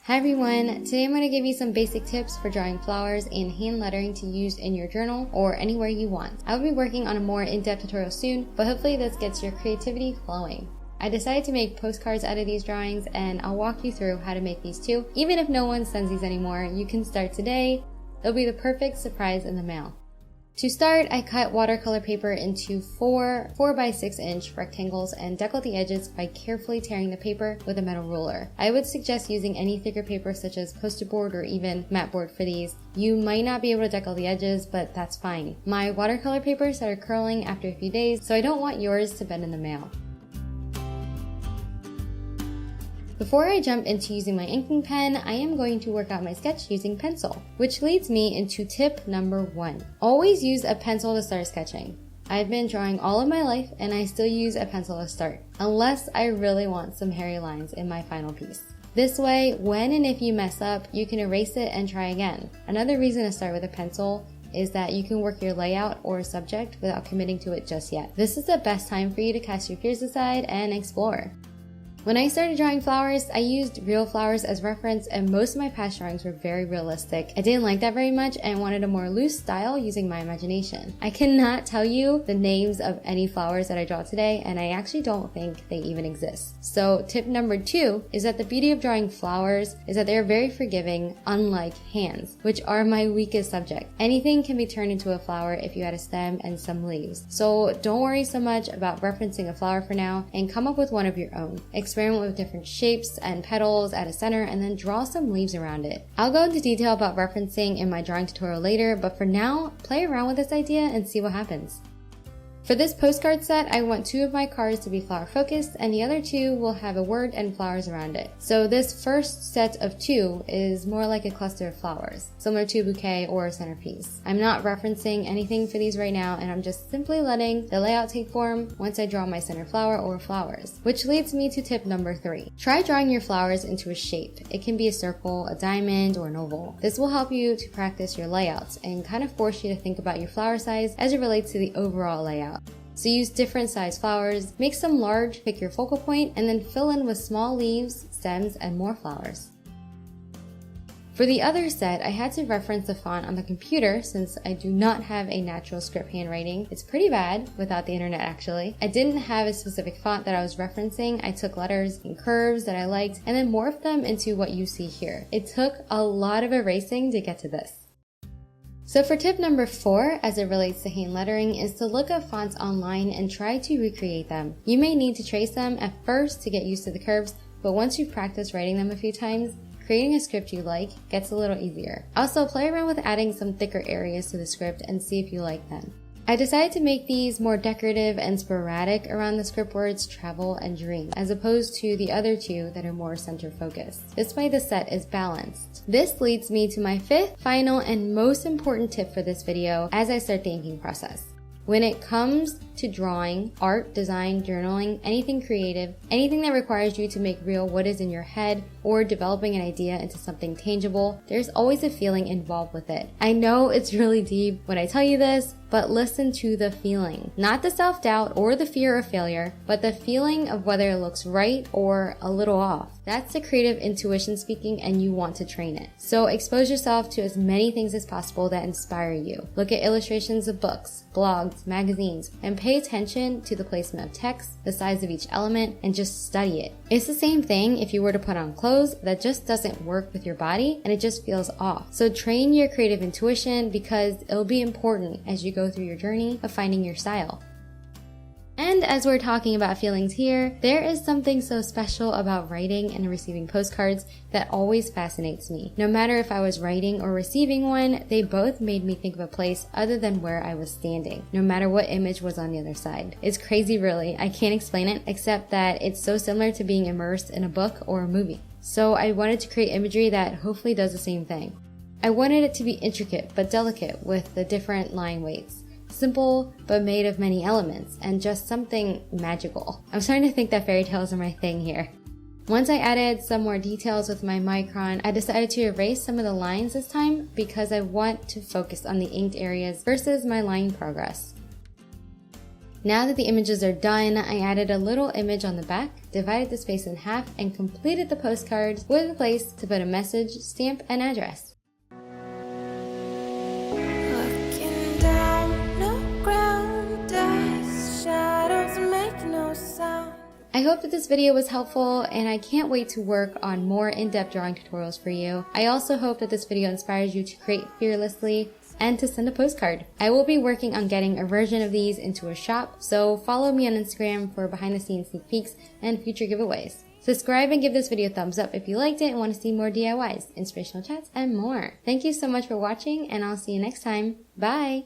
Hi everyone, today I'm going to give you some basic tips for drawing flowers and hand lettering to use in your journal or anywhere you want. I will be working on a more in-depth tutorial soon, but hopefully this gets your creativity flowing. I decided to make postcards out of these drawings and I'll walk you through how to make these too. Even if no one sends these anymore, you can start today. They'll be the perfect surprise in the mail. To start, I cut watercolor paper into 4 by 6 inch rectangles and deckle the edges by carefully tearing the paper with a metal ruler. I would suggest using any thicker paper such as poster board or even mat board for these. You might not be able to deckle the edges, but that's fine. My watercolor paper started curling after a few days, so I don't want yours to bend in the mail. Before I jump into using my inking pen, I am going to work out my sketch using pencil, which leads me into tip number 1. Always use a pencil to start sketching. I've been drawing all of my life and I still use a pencil to start, unless I really want some hairy lines in my final piece. This way, when and if you mess up, you can erase it and try again. Another reason to start with a pencil is that you can work your layout or subject without committing to it just yet. This is the best time for you to cast your fears aside and explore. When I started drawing flowers, I used real flowers as reference and most of my past drawings were very realistic. I didn't like that very much and wanted a more loose style using my imagination. I cannot tell you the names of any flowers that I draw today and I actually don't think they even exist. So tip number 2 is that the beauty of drawing flowers is that they are very forgiving, unlike hands, which are my weakest subject. Anything can be turned into a flower if you add a stem and some leaves. So don't worry so much about referencing a flower for now and come up with one of your own. Experiment with different shapes and petals at a center and then draw some leaves around it. I'll go into detail about referencing in my drawing tutorial later, but for now, play around with this idea and see what happens. For this postcard set, I want 2 of my cards to be flower focused and the other 2 will have a word and flowers around it. So this first set of 2 is more like a cluster of flowers, similar to a bouquet or a centerpiece. I'm not referencing anything for these right now and I'm just simply letting the layout take form once I draw my center flower or flowers. Which leads me to tip number 3. Try drawing your flowers into a shape. It can be a circle, a diamond, or an oval. This will help you to practice your layouts and kind of force you to think about your flower size as it relates to the overall layout. So use different size flowers, make some large, pick your focal point, and then fill in with small leaves, stems, and more flowers. For the other set, I had to reference the font on the computer since I do not have a natural script handwriting. It's pretty bad without the internet actually. I didn't have a specific font that I was referencing. I took letters and curves that I liked and then morphed them into what you see here. It took a lot of erasing to get to this. So for tip number 4, as it relates to hand lettering, is to look up fonts online and try to recreate them. You may need to trace them at first to get used to the curves, but once you've practiced writing them a few times, creating a script you like gets a little easier. Also, play around with adding some thicker areas to the script and see if you like them. I decided to make these more decorative and sporadic around the script words travel and dream, as opposed to the other 2 that are more center focused. This way the set is balanced. This leads me to my 5th, final, and most important tip for this video as I start the inking process. When it comes to drawing, art, design, journaling, anything creative, anything that requires you to make real what is in your head or developing an idea into something tangible, there's always a feeling involved with it. I know it's really deep when I tell you this, but listen to the feeling. Not the self-doubt or the fear of failure, but the feeling of whether it looks right or a little off. That's the creative intuition speaking and you want to train it. So expose yourself to as many things as possible that inspire you. Look at illustrations of books, blogs, magazines, and pay attention to the placement of text, the size of each element, and just study it. It's the same thing if you were to put on clothes that just doesn't work with your body and it just feels off. So train your creative intuition because it'll be important as you go through your journey of finding your style. And as we're talking about feelings here, there is something so special about writing and receiving postcards that always fascinates me. No matter if I was writing or receiving one, they both made me think of a place other than where I was standing, no matter what image was on the other side. It's crazy really, I can't explain it except that it's so similar to being immersed in a book or a movie. So I wanted to create imagery that hopefully does the same thing. I wanted it to be intricate but delicate with the different line weights. Simple, but made of many elements, and just something magical. I'm starting to think that fairy tales are my thing here. Once I added some more details with my micron, I decided to erase some of the lines this time because I want to focus on the inked areas versus my line progress. Now that the images are done, I added a little image on the back, divided the space in half, and completed the postcards with a place to put a message, stamp, and address. Looking down, no ground, dust, shadows make no sound. I hope that this video was helpful, and I can't wait to work on more in-depth drawing tutorials for you. I also hope that this video inspires you to create fearlessly and to send a postcard. I will be working on getting a version of these into a shop, so follow me on Instagram for behind-the-scenes sneak peeks and future giveaways. Subscribe and give this video a thumbs up if you liked it and want to see more DIYs, inspirational chats, and more. Thank you so much for watching, and I'll see you next time. Bye!